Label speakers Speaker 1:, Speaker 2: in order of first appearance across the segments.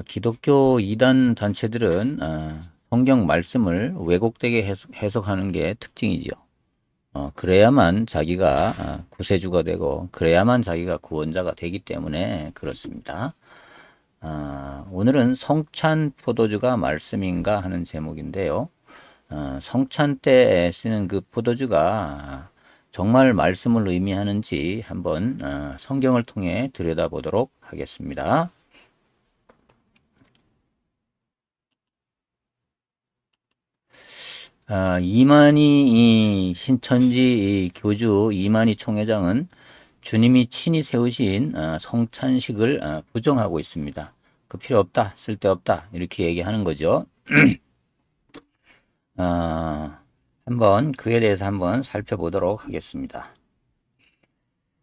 Speaker 1: 기독교 이단 단체들은 성경 말씀을 왜곡되게 해석하는 게 특징이죠. 그래야만 자기가 구세주가 되고 그래야만 자기가 구원자가 되기 때문에 그렇습니다. 오늘은 성찬 포도주가 말씀인가 하는 제목인데요. 성찬 때 쓰는 그 포도주가 정말 말씀을 의미하는지 한번 성경을 통해 들여다보도록 하겠습니다. 이만희 신천지 교주 이만희 총회장은 주님이 친히 세우신 성찬식을 부정하고 있습니다. 그 필요 없다, 쓸데없다 이렇게 얘기하는 거죠. 한번 그에 대해서 한번 살펴보도록 하겠습니다.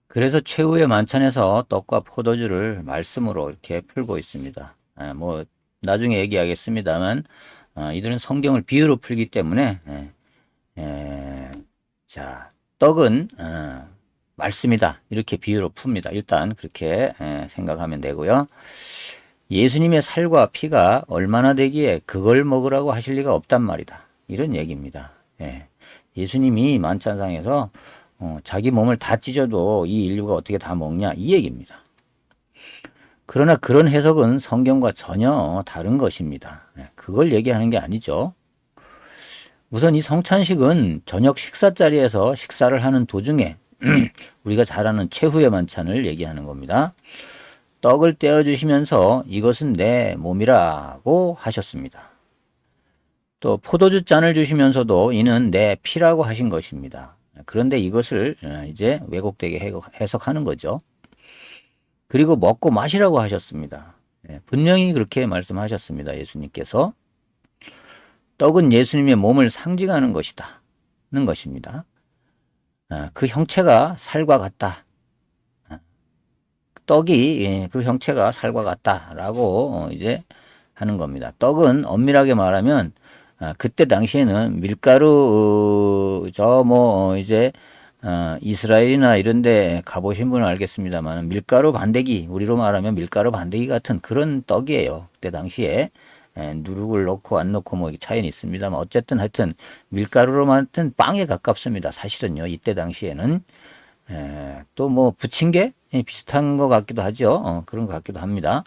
Speaker 1: 그래서 최후의 만찬에서 떡과 포도주를 말씀으로 이렇게 풀고 있습니다. 뭐 나중에 얘기하겠습니다만 이들은 성경을 비유로 풀기 때문에 자, 떡은 말씀이다 이렇게 비유로 풉니다. 일단 그렇게 생각하면 되고요. 예수님의 살과 피가 얼마나 되기에 그걸 먹으라고 하실 리가 없단 말이다. 이런 얘기입니다. 예수님이 만찬상에서 자기 몸을 다 찢어도 이 인류가 어떻게 다 먹냐 이 얘기입니다. 그러나 그런 해석은 성경과 전혀 다른 것입니다. 그걸 얘기하는 게 아니죠. 우선 이 성찬식은 저녁 식사 자리에서 식사를 하는 도중에 우리가 잘 아는 최후의 만찬을 얘기하는 겁니다. 떡을 떼어주시면서 이것은 내 몸이라고 하셨습니다. 또 포도주 잔을 주시면서도 이는 내 피라고 하신 것입니다. 그런데 이것을 이제 왜곡되게 해석하는 거죠. 그리고 먹고 마시라고 하셨습니다. 분명히 그렇게 말씀하셨습니다. 예수님께서. 떡은 예수님의 몸을 상징하는 것이다. 는 것입니다. 그 형체가 살과 같다. 떡이 그 형체가 살과 같다라고 이제 하는 겁니다. 떡은 엄밀하게 말하면 그때 당시에는 밀가루 이제 이스라엘이나 이런 데 가보신 분은 알겠습니다만 밀가루 반대기 우리로 말하면 밀가루 반대기 같은 그런 떡이에요. 그때 당시에 누룩을 넣고 안 넣고 뭐 차이는 있습니다만 어쨌든 하여튼 밀가루로 만든 빵에 가깝습니다. 사실은요. 이때 당시에는 또 뭐 부침개 비슷한 것 같기도 하죠. 그런 것 같기도 합니다.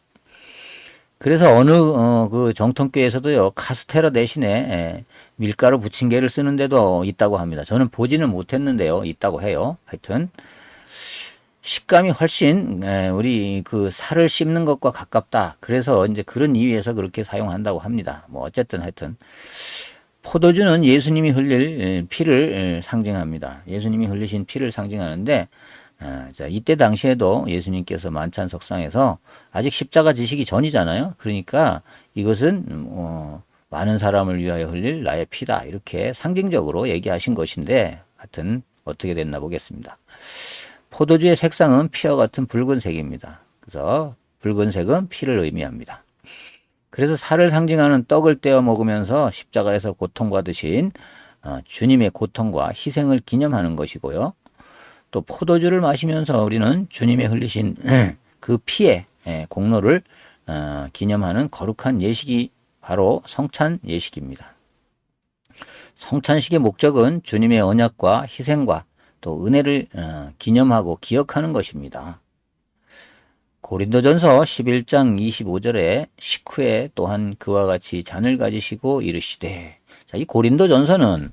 Speaker 1: 그래서 어느 그 정통교에서도요 카스테라 대신에 밀가루 부침개를 쓰는 데도 있다고 합니다. 저는 보지는 못했는데요, 있다고 해요. 하여튼 식감이 훨씬 우리 그 살을 씹는 것과 가깝다. 그래서 이제 그런 이유에서 그렇게 사용한다고 합니다. 뭐 어쨌든 하여튼 포도주는 예수님이 흘릴 피를 상징합니다. 예수님이 흘리신 피를 상징하는데 자, 이때 당시에도 예수님께서 만찬 석상에서 아직 십자가 지시기 전이잖아요. 그러니까 이것은 많은 사람을 위하여 흘릴 나의 피다. 이렇게 상징적으로 얘기하신 것인데 하여튼 어떻게 됐나 보겠습니다. 포도주의 색상은 피와 같은 붉은색입니다. 그래서 붉은색은 피를 의미합니다. 그래서 살을 상징하는 떡을 떼어 먹으면서 십자가에서 고통받으신 주님의 고통과 희생을 기념하는 것이고요. 또 포도주를 마시면서 우리는 주님의 흘리신 그 피의 공로를 기념하는 거룩한 예식이 바로 성찬 예식입니다. 성찬식의 목적은 주님의 언약과 희생과 또 은혜를 기념하고 기억하는 것입니다. 고린도전서 11장 25절에 식후에 또한 그와 같이 잔을 가지시고 이르시되 자, 이 고린도전서는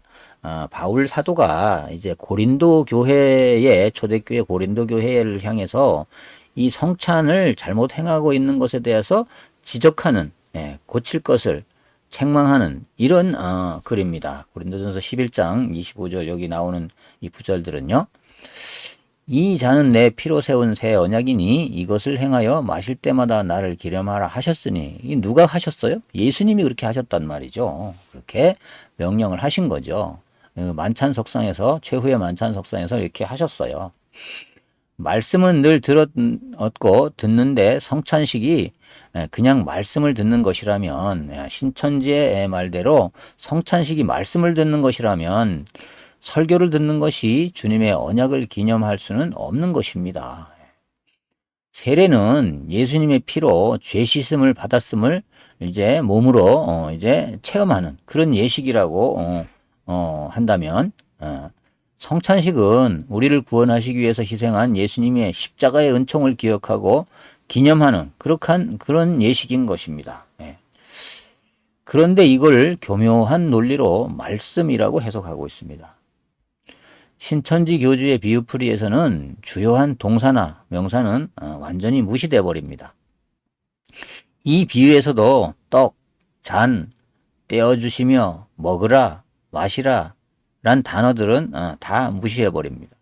Speaker 1: 바울 사도가 이제 고린도 교회의 초대교회 고린도 교회를 향해서 이 성찬을 잘못 행하고 있는 것에 대해서 지적하는 고칠 것을 책망하는 이런 글입니다. 고린도전서 11장 25절 여기 나오는 이 구절들은요. 이 잔은 내 피로 세운 새 언약이니 이것을 행하여 마실 때마다 나를 기념하라 하셨으니 이 누가 하셨어요? 예수님이 그렇게 하셨단 말이죠. 그렇게 명령을 하신 거죠. 만찬 석상에서 최후의 만찬 석상에서 이렇게 하셨어요. 말씀은 늘 얻고 듣는데 성찬식이 그냥 말씀을 듣는 것이라면 신천지의 말대로 성찬식이 말씀을 듣는 것이라면 설교를 듣는 것이 주님의 언약을 기념할 수는 없는 것입니다. 세례는 예수님의 피로 죄 씻음을 받았음을 이제 몸으로 이제 체험하는 그런 예식이라고 한다면, 성찬식은 우리를 구원하시기 위해서 희생한 예수님의 십자가의 은총을 기억하고 기념하는 그런 예식인 것입니다. 예. 그런데 이걸 교묘한 논리로 말씀이라고 해석하고 있습니다. 신천지 교주의 비유풀이에서는 주요한 동사나 명사는 완전히 무시되어 버립니다. 이 비유에서도 떡, 잔, 떼어주시며 먹으라, 마시라 란 단어들은 다 무시해 버립니다.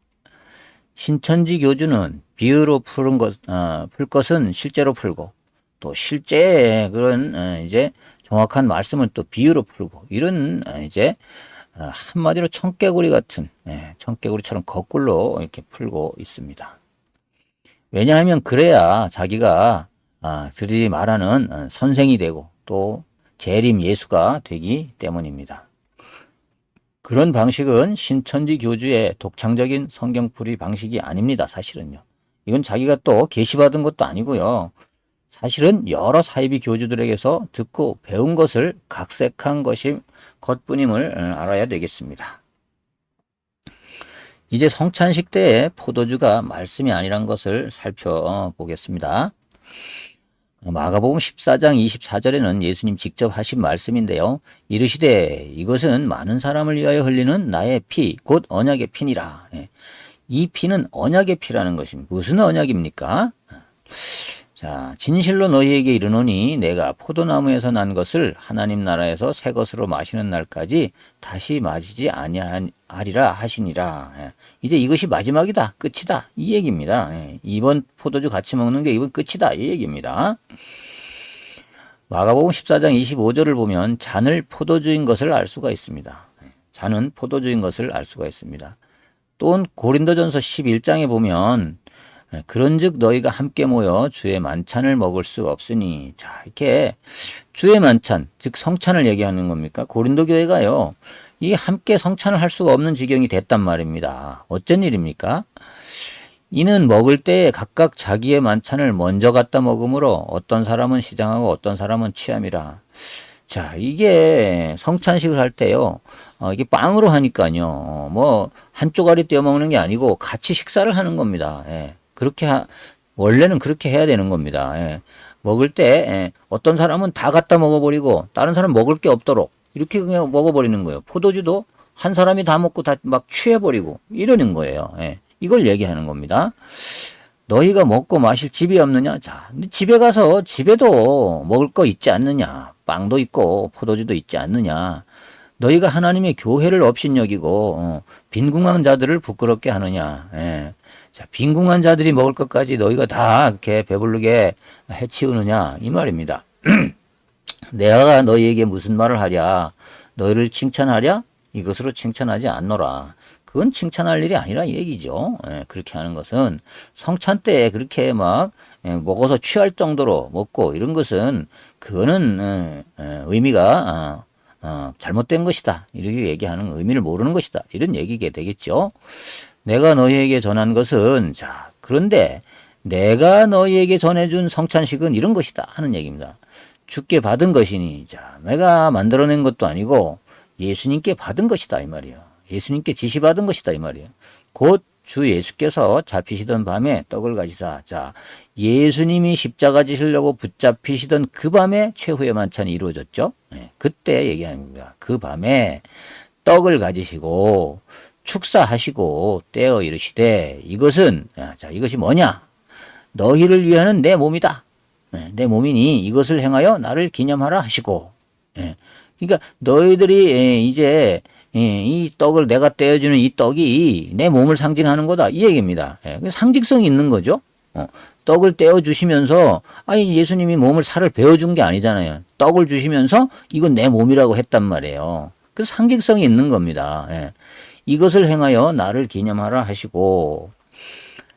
Speaker 1: 신천지 교주는 비유로 풀 것은 실제로 풀고, 또 실제 그런 이제 정확한 말씀을 또 비유로 풀고, 이런 이제 한마디로 청개구리 같은, 청개구리처럼 거꾸로 이렇게 풀고 있습니다. 왜냐하면 그래야 자기가 들이 말하는 선생이 되고 또 재림 예수가 되기 때문입니다. 그런 방식은 신천지 교주의 독창적인 성경풀이 방식이 아닙니다. 사실은요. 이건 자기가 또 계시받은 것도 아니고요. 사실은 여러 사이비 교주들에게서 듣고 배운 것을 각색한 것뿐임을 알아야 되겠습니다. 이제 성찬식 때의 포도주가 말씀이 아니란 것을 살펴보겠습니다. 마가복음 14장 24절에는 예수님 직접 하신 말씀인데요. 이르시되 이것은 많은 사람을 위하여 흘리는 나의 피, 곧 언약의 피니라. 이 피는 언약의 피라는 것입니다. 무슨 언약입니까? 자, 진실로 너희에게 이르노니 내가 포도나무에서 난 것을 하나님 나라에서 새 것으로 마시는 날까지 다시 마시지 아니하리라 하시니라. 이제 이것이 마지막이다. 끝이다. 이 얘기입니다. 이번 포도주 같이 먹는 게 이번 끝이다. 이 얘기입니다. 마가복음 14장 25절을 보면 잔을 포도주인 것을 알 수가 있습니다. 잔은 포도주인 것을 알 수가 있습니다. 또 고린도전서 11장에 보면 그런즉 너희가 함께 모여 주의 만찬을 먹을 수 없으니, 자, 이렇게 주의 만찬, 즉 성찬을 얘기하는 겁니까? 고린도 교회가요, 이 함께 성찬을 할 수가 없는 지경이 됐단 말입니다. 어쩐 일입니까? 이는 먹을 때 각각 자기의 만찬을 먼저 갖다 먹으므로 어떤 사람은 시장하고 어떤 사람은 취함이라. 자, 이게 성찬식을 할 때요, 이게 빵으로 하니까요, 뭐 한 쪼가리 떼어 먹는 게 아니고 같이 식사를 하는 겁니다. 원래는 그렇게 해야 되는 겁니다. 먹을 때 어떤 사람은 다 갖다 먹어버리고 다른 사람 먹을 게 없도록 이렇게 그냥 먹어버리는 거예요. 포도주도 한 사람이 다 먹고 다 막 취해버리고 이러는 거예요. 이걸 얘기하는 겁니다. 너희가 먹고 마실 집이 없느냐? 자, 집에 가서 집에도 먹을 거 있지 않느냐? 빵도 있고 포도주도 있지 않느냐? 너희가 하나님의 교회를 업신여기고 빈궁한 자들을 부끄럽게 하느냐? 자, 빈궁한 자들이 먹을 것까지 너희가 다 이렇게 배부르게 해치우느냐? 이 말입니다. 내가 너희에게 무슨 말을 하랴? 너희를 칭찬하랴? 이것으로 칭찬하지 않노라. 그건 칭찬할 일이 아니라 이 얘기죠. 그렇게 하는 것은 성찬 때 그렇게 막 먹어서 취할 정도로 먹고 이런 것은 그거는 의미가 잘못된 것이다. 이렇게 얘기하는 의미를 모르는 것이다. 이런 얘기가 되겠죠. 내가 너희에게 전한 것은, 자, 그런데 내가 너희에게 전해준 성찬식은 이런 것이다 하는 얘기입니다. 주께 받은 것이니, 자, 내가 만들어낸 것도 아니고 예수님께 받은 것이다 이 말이에요. 예수님께 지시받은 것이다 이 말이에요. 곧 주 예수께서 잡히시던 밤에 떡을 가지사, 자, 예수님이 십자가 지시려고 붙잡히시던 그 밤에 최후의 만찬이 이루어졌죠. 그때 얘기합니다. 그 밤에 떡을 가지시고 축사하시고 떼어 이르시되 이것은, 자, 이것이 뭐냐? 너희를 위하는 내 몸이다. 내 몸이니 이것을 행하여 나를 기념하라 하시고. 그러니까 너희들이 이제 이 떡을 내가 떼어주는 이 떡이 내 몸을 상징하는 거다 이 얘기입니다. 상징성이 있는 거죠. 떡을 떼어주시면서, 아니 예수님이 몸을 살을 베어준 게 아니잖아요. 떡을 주시면서 이건 내 몸이라고 했단 말이에요. 그래서 상징성이 있는 겁니다. 이것을 행하여 나를 기념하라 하시고,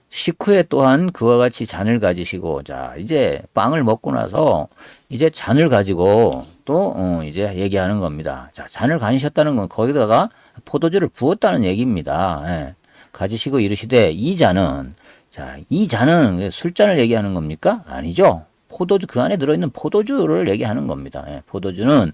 Speaker 1: 식후에 또한 그와 같이 잔을 가지시고, 자, 이제 빵을 먹고 나서 이제 잔을 가지고 또 이제 얘기하는 겁니다. 자, 잔을 가지셨다는 건 거기다가 포도주를 부었다는 얘기입니다. 가지시고 이르시되 이 잔은 자, 이 잔은 술잔을 얘기하는 겁니까? 아니죠. 포도주, 그 안에 들어있는 포도주를 얘기하는 겁니다. 예, 포도주는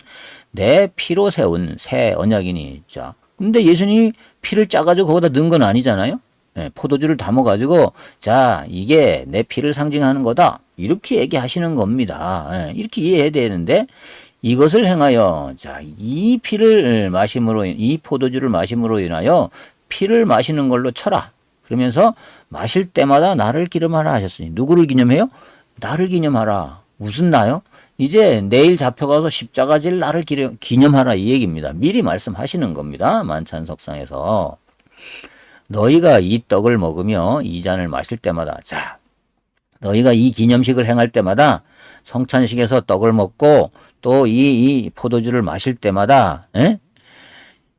Speaker 1: 내 피로 세운 새 언약이니. 자, 근데 예수님이 피를 짜가지고 거기다 넣은 건 아니잖아요. 예, 포도주를 담아가지고, 자, 이게 내 피를 상징하는 거다. 이렇게 얘기하시는 겁니다. 예, 이렇게 이해해야 되는데, 이것을 행하여, 자, 이 피를 마심으로, 이 포도주를 마심으로 인하여 피를 마시는 걸로 쳐라. 그러면서 마실 때마다 나를 기념하라 하셨으니. 누구를 기념해요? 나를 기념하라. 무슨 나요? 이제 내일 잡혀가서 십자가 질 나를 기념하라 이 얘기입니다. 미리 말씀하시는 겁니다. 만찬석상에서. 너희가 이 떡을 먹으며 이 잔을 마실 때마다, 자, 너희가 이 기념식을 행할 때마다 성찬식에서 떡을 먹고 또 이 포도주를 마실 때마다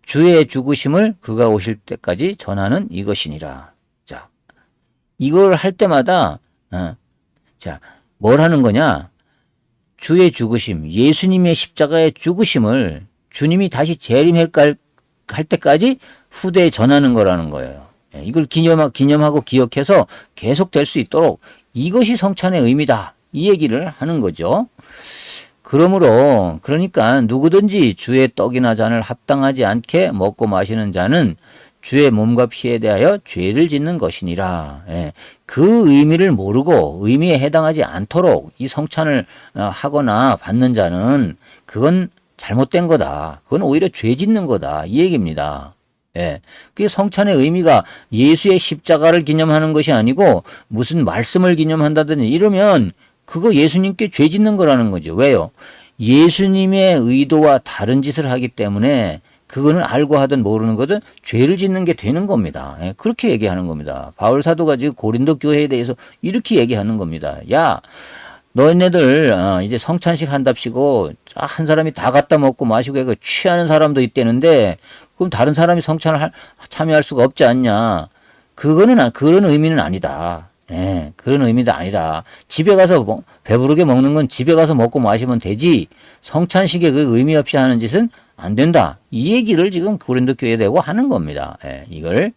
Speaker 1: 주의 죽으심을 그가 오실 때까지 전하는 이것이니라. 자, 이걸 할 때마다 자, 뭘 하는 거냐? 주의 죽으심, 예수님의 십자가의 죽으심을 주님이 다시 재림할 때까지 후대에 전하는 거라는 거예요. 이걸 기념하고 기억해서 계속 될 수 있도록 이것이 성찬의 의미다. 이 얘기를 하는 거죠. 그러므로 그러니까 누구든지 주의 떡이나 잔을 합당하지 않게 먹고 마시는 자는 주의 몸과 피에 대하여 죄를 짓는 것이니라. 예. 그 의미를 모르고 의미에 해당하지 않도록 이 성찬을 하거나 받는 자는 그건 잘못된 거다. 그건 오히려 죄 짓는 거다. 이 얘기입니다. 예. 그 성찬의 의미가 예수의 십자가를 기념하는 것이 아니고 무슨 말씀을 기념한다든지 이러면 그거 예수님께 죄 짓는 거라는 거죠. 왜요? 예수님의 의도와 다른 짓을 하기 때문에 그거는 알고 하든 모르는 거든 죄를 짓는 게 되는 겁니다. 예, 그렇게 얘기하는 겁니다. 바울 사도가 지금 고린도 교회에 대해서 이렇게 얘기하는 겁니다. 야, 너희네들 이제 성찬식 한답시고 한 사람이 다 갖다 먹고 마시고 취하는 사람도 있대는데 그럼 다른 사람이 성찬을 참여할 수가 없지 않냐. 그거는 그런 의미는 아니다. 예, 그런 의미도 아니라 집에 가서 배부르게 먹는 건 집에 가서 먹고 마시면 되지 성찬식에 그 의미 없이 하는 짓은 안 된다. 이 얘기를 지금 고린도 교회에 대고 하는 겁니다. 예, 이걸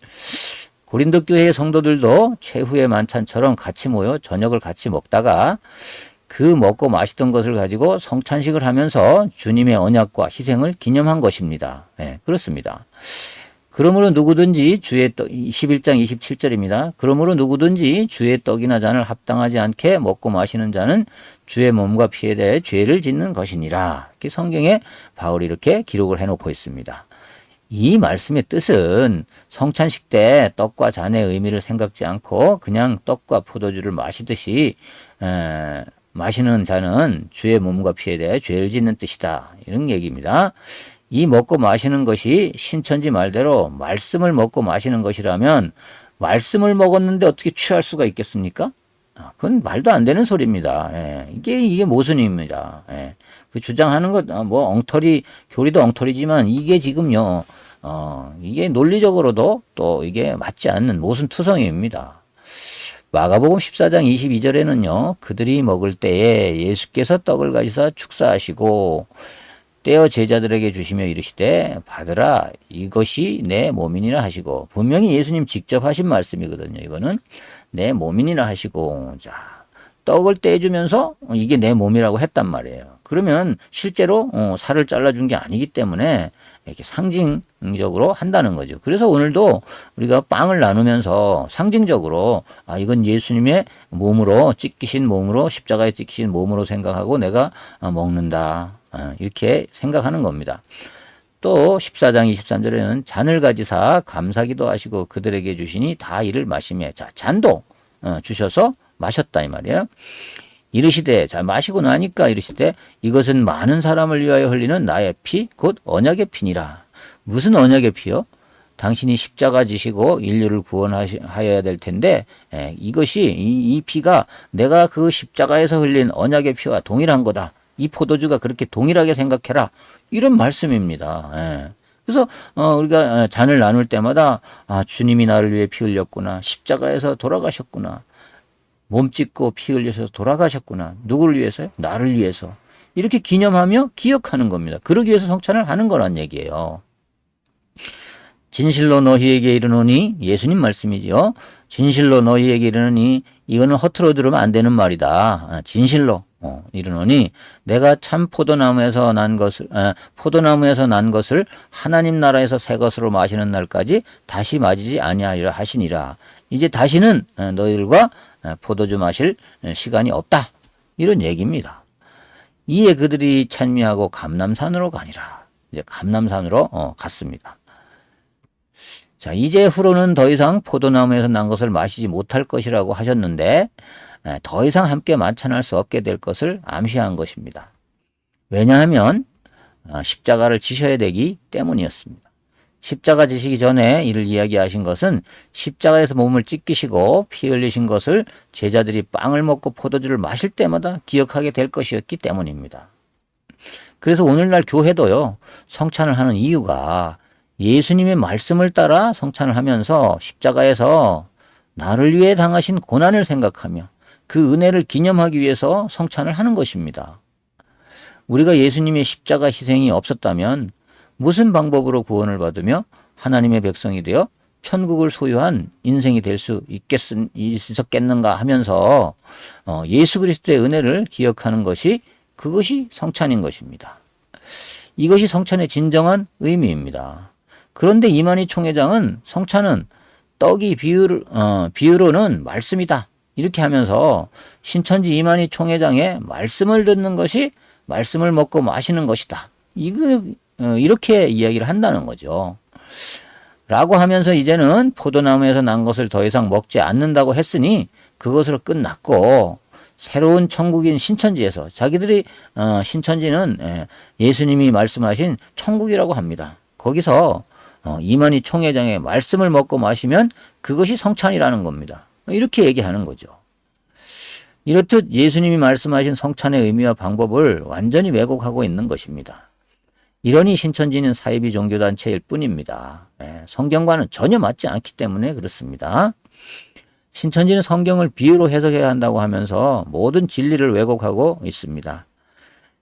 Speaker 1: 고린도 교회의 성도들도 최후의 만찬처럼 같이 모여 저녁을 같이 먹다가 그 먹고 마시던 것을 가지고 성찬식을 하면서 주님의 언약과 희생을 기념한 것입니다. 예, 그렇습니다. 그러므로 누구든지 주의 떡, 21장 27절입니다. 그러므로 누구든지 주의 떡이나 잔을 합당하지 않게 먹고 마시는 자는 주의 몸과 피에 대해 죄를 짓는 것이니라. 이렇게 성경에 바울이 이렇게 기록을 해놓고 있습니다. 이 말씀의 뜻은 성찬식 때 떡과 잔의 의미를 생각지 않고 그냥 떡과 포도주를 마시듯이 마시는 자는 주의 몸과 피에 대해 죄를 짓는 뜻이다. 이런 얘기입니다. 이 먹고 마시는 것이 신천지 말대로 말씀을 먹고 마시는 것이라면 말씀을 먹었는데 어떻게 취할 수가 있겠습니까? 그건 말도 안 되는 소리입니다. 예, 이게 모순입니다. 예, 그 주장하는 것, 교리도 엉터리지만 이게 지금요, 이게 논리적으로도 또 이게 맞지 않는 모순투성이입니다. 마가복음 14장 22절에는요, 그들이 먹을 때에 예수께서 떡을 가지사 축사하시고 떼어 제자들에게 주시며 이르시되 받으라 이것이 내 몸이니라 하시고 분명히 예수님 직접 하신 말씀이거든요. 이거는 내 몸이니라 하시고 자 떡을 떼주면서 이게 내 몸이라고 했단 말이에요. 그러면 실제로 살을 잘라준 게 아니기 때문에 이렇게 상징적으로 한다는 거죠. 그래서 오늘도 우리가 빵을 나누면서 상징적으로 이건 예수님의 몸으로 찢기신 몸으로 십자가에 찢기신 몸으로 생각하고 내가 먹는다. 이렇게 생각하는 겁니다. 또 14장 23절에는 잔을 가지사 감사기도 하시고 그들에게 주시니 다 이를 마시며 자 잔도 주셔서 마셨다 이 말이에요. 이르시되 자 마시고 나니까 이르시되 이것은 많은 사람을 위하여 흘리는 나의 피 곧 언약의 피니라. 무슨 언약의 피요? 당신이 십자가 지시고 인류를 구원하여야 될 텐데 이것이 이 피가 내가 그 십자가에서 흘린 언약의 피와 동일한 거다. 이 포도주가 그렇게 동일하게 생각해라. 이런 말씀입니다. 예. 그래서 우리가 잔을 나눌 때마다 주님이 나를 위해 피 흘렸구나. 십자가에서 돌아가셨구나. 몸 찢고 피 흘려서 돌아가셨구나. 누구를 위해서요? 나를 위해서. 이렇게 기념하며 기억하는 겁니다. 그러기 위해서 성찬을 하는 거란 얘기예요. 진실로 너희에게 이르노니, 예수님 말씀이지요. 진실로 너희에게 이르노니, 이거는 허투루 들으면 안 되는 말이다. 진실로 이르노니, 내가 참 포도나무에서 난 것을 하나님 나라에서 새 것으로 마시는 날까지 다시 마시지 아니하리라 하시니라. 이제 다시는 너희들과 포도주 마실 시간이 없다. 이런 얘기입니다. 이에 그들이 찬미하고 감람산으로 가니라. 이제 감람산으로 갔습니다. 자, 이제 후로는 더 이상 포도나무에서 난 것을 마시지 못할 것이라고 하셨는데, 더 이상 함께 만찬할 수 없게 될 것을 암시한 것입니다. 왜냐하면 십자가를 지셔야 되기 때문이었습니다. 십자가 지시기 전에 이를 이야기하신 것은 십자가에서 몸을 찢기시고 피 흘리신 것을 제자들이 빵을 먹고 포도주를 마실 때마다 기억하게 될 것이었기 때문입니다. 그래서 오늘날 교회도요, 성찬을 하는 이유가 예수님의 말씀을 따라 성찬을 하면서 십자가에서 나를 위해 당하신 고난을 생각하며 그 은혜를 기념하기 위해서 성찬을 하는 것입니다. 우리가 예수님의 십자가 희생이 없었다면 무슨 방법으로 구원을 받으며 하나님의 백성이 되어 천국을 소유한 인생이 될 수 있었겠는가 하면서 예수 그리스도의 은혜를 기억하는 것이, 그것이 성찬인 것입니다. 이것이 성찬의 진정한 의미입니다. 그런데 이만희 총회장은 성찬은 떡이 비유로는 말씀이다, 이렇게 하면서 신천지 이만희 총회장의 말씀을 듣는 것이 말씀을 먹고 마시는 것이다, 이렇게 이야기를 한다는 거죠. 라고 하면서 이제는 포도나무에서 난 것을 더 이상 먹지 않는다고 했으니 그것으로 끝났고, 새로운 천국인 신천지에서, 자기들이 신천지는 예수님이 말씀하신 천국이라고 합니다. 거기서 이만희 총회장의 말씀을 먹고 마시면 그것이 성찬이라는 겁니다. 이렇게 얘기하는 거죠. 이렇듯 예수님이 말씀하신 성찬의 의미와 방법을 완전히 왜곡하고 있는 것입니다. 이러니 신천지는 사이비 종교단체일 뿐입니다. 성경과는 전혀 맞지 않기 때문에 그렇습니다. 신천지는 성경을 비유로 해석해야 한다고 하면서 모든 진리를 왜곡하고 있습니다.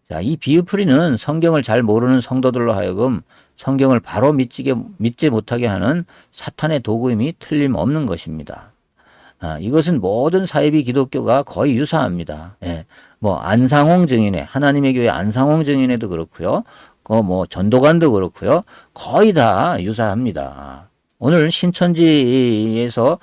Speaker 1: 자, 이 비유풀이는 성경을 잘 모르는 성도들로 하여금 성경을 바로 믿지 못하게 하는 사탄의 도구임이 틀림없는 것입니다. 이것은 모든 사이비 기독교가 거의 유사합니다. 안상홍 증인회, 하나님의 교회 안상홍 증인회도 그렇고요. 전도관도 그렇고요. 거의 다 유사합니다. 오늘 신천지에서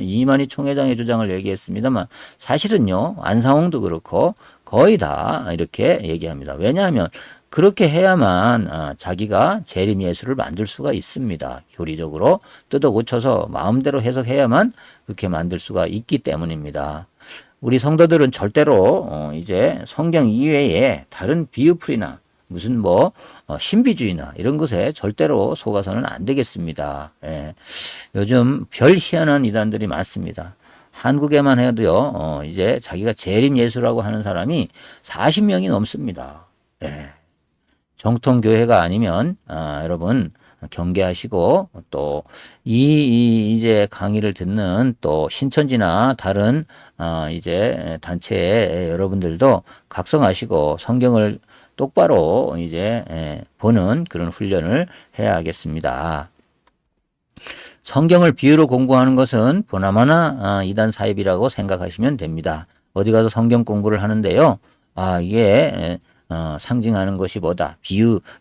Speaker 1: 이만희 총회장의 주장을 얘기했습니다만, 사실은요, 안상홍도 그렇고 거의 다 이렇게 얘기합니다. 왜냐하면 그렇게 해야만 자기가 재림 예수를 만들 수가 있습니다. 교리적으로 뜯어 고쳐서 마음대로 해석해야만 그렇게 만들 수가 있기 때문입니다. 우리 성도들은 절대로 이제 성경 이외에 다른 비유풀이나 무슨 신비주의나 이런 것에 절대로 속아서는 안 되겠습니다. 요즘 별 희한한 이단들이 많습니다. 한국에만 해도요, 이제 자기가 재림 예수라고 하는 사람이 40명이 넘습니다. 정통교회가 아니면 여러분 경계하시고, 또 이제 강의를 듣는 또 신천지나 다른 이제 단체의 여러분들도 각성하시고 성경을 똑바로 이제 보는 그런 훈련을 해야 하겠습니다. 성경을 비유로 공부하는 것은 보나마나 이단 사입이라고 생각하시면 됩니다. 어디 가서 성경 공부를 하는데요, 이게 상징하는 것이 뭐다,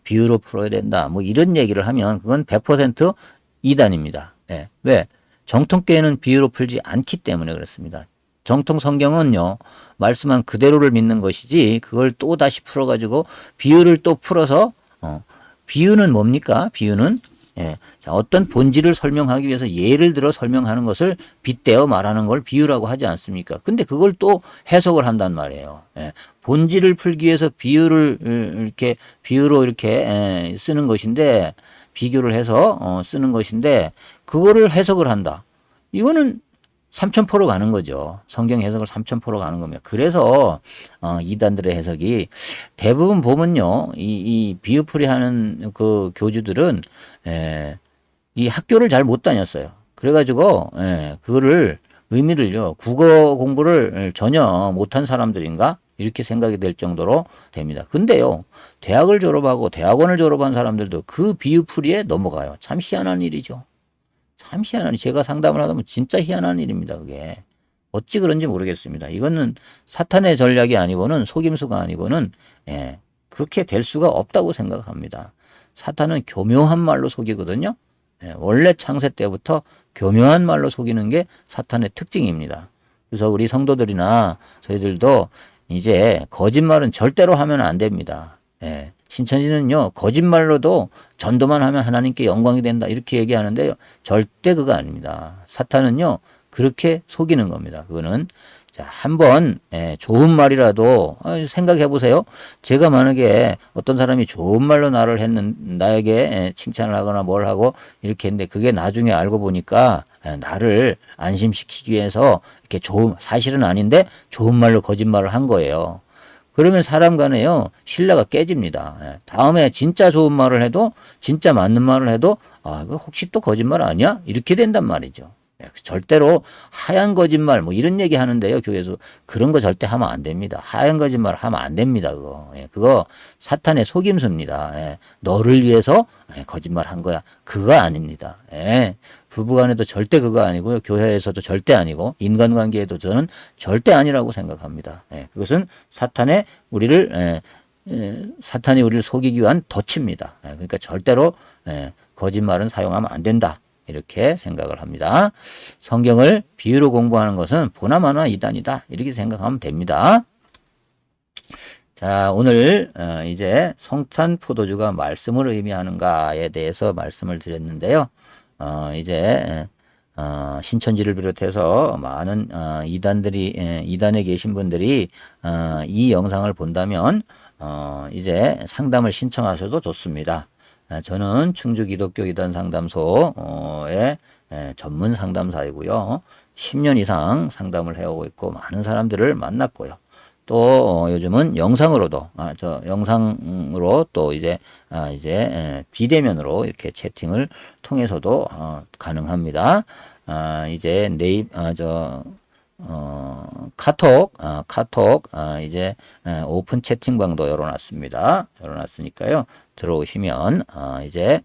Speaker 1: 비유로 풀어야 된다, 이런 얘기를 하면 그건 100% 이단입니다. 왜? 정통교회는 비유로 풀지 않기 때문에 그렇습니다. 정통 성경은요, 말씀한 그대로를 믿는 것이지 그걸 또 다시 풀어가지고 비유를 또 풀어서 비유는 뭡니까? 비유는 어떤 본질을 설명하기 위해서 예를 들어 설명하는 것을 빗대어 말하는 걸 비유라고 하지 않습니까? 근데 그걸 또 해석을 한단 말이에요. 본질을 풀기 위해서 비유로 이렇게 쓰는 것인데, 비교를 해서 쓰는 것인데 그거를 해석을 한다. 이거는 3000%로 가는 거죠. 성경 해석을 3000%로 가는 겁니다. 그래서 이단들의 해석이 대부분 보면요, 이 비유풀이 하는 그 교주들은 이 학교를 잘 못 다녔어요. 그래가지고 그거를 의미를요, 국어 공부를 전혀 못한 사람들인가 이렇게 생각이 될 정도로 됩니다. 근데요, 대학을 졸업하고 대학원을 졸업한 사람들도 그 비유풀이에 넘어가요. 참 희한한 일이죠. 참 희한한, 제가 상담을 하다 보면 진짜 희한한 일입니다. 그게. 어찌 그런지 모르겠습니다. 이거는 사탄의 전략이 아니고는 속임수가 아니고는 예, 그렇게 될 수가 없다고 생각합니다. 사탄은 교묘한 말로 속이거든요. 예, 원래 창세 때부터 교묘한 말로 속이는 게 사탄의 특징입니다. 그래서 우리 성도들이나 저희들도 이제 거짓말은 절대로 하면 안 됩니다. 예, 신천지는요, 거짓말로도 전도만 하면 하나님께 영광이 된다 이렇게 얘기하는데요, 절대 그거 아닙니다. 사탄은요, 그렇게 속이는 겁니다. 그거는 자, 한번 좋은 말이라도 생각해 보세요. 제가 만약에 어떤 사람이 좋은 말로 나에게 칭찬을 하거나 뭘 하고 이렇게 했는데 그게 나중에 알고 보니까 나를 안심시키기 위해서 이렇게 사실은 아닌데 좋은 말로 거짓말을 한 거예요. 그러면 사람 간에요, 신뢰가 깨집니다. 다음에 진짜 좋은 말을 해도, 진짜 맞는 말을 해도, 이거 혹시 또 거짓말 아니야? 이렇게 된단 말이죠. 절대로 하얀 거짓말 뭐 이런 얘기 하는데요, 교회에서 그런 거 절대 하면 안 됩니다. 하얀 거짓말 하면 안 됩니다. 그거 사탄의 속임수입니다. 너를 위해서 거짓말 한 거야, 그거 아닙니다. 부부간에도 절대 그거 아니고요, 교회에서도 절대 아니고 인간관계에도 저는 절대 아니라고 생각합니다. 그것은 사탄이 우리를 속이기 위한 덫입니다. 그러니까 절대로 거짓말은 사용하면 안 된다, 이렇게 생각을 합니다. 성경을 비유로 공부하는 것은 보나마나 이단이다, 이렇게 생각하면 됩니다. 자, 오늘 이제 성찬 포도주가 말씀을 의미하는가에 대해서 말씀을 드렸는데요. 이제 신천지를 비롯해서 많은 이단에 계신 분들이 이 영상을 본다면 이제 상담을 신청하셔도 좋습니다. 저는 충주 기독교 이단 상담소의 전문 상담사이고요. 10년 이상 상담을 해오고 있고 많은 사람들을 만났고요. 또 요즘은 영상으로도 영상으로 또 이제 비대면으로 이렇게 채팅을 통해서도 가능합니다. 이제 카톡 이제 오픈 채팅방도 열어놨으니까요. 들어오시면 이제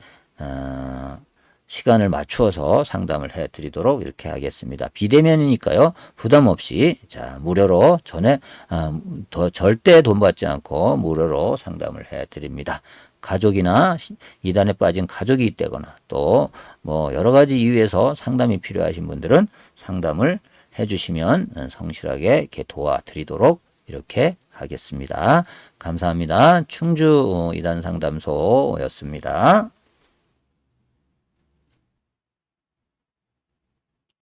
Speaker 1: 시간을 맞추어서 상담을 해드리도록 이렇게 하겠습니다. 비대면이니까요, 부담 없이 무료로 절대 돈 받지 않고 무료로 상담을 해드립니다. 가족이나 이단에 빠진 가족이 있다거나 또 뭐 여러 가지 이유에서 상담이 필요하신 분들은 상담을 해주시면 성실하게 이렇게 도와드리도록 이렇게 하겠습니다. 감사합니다. 충주 이단 상담소였습니다.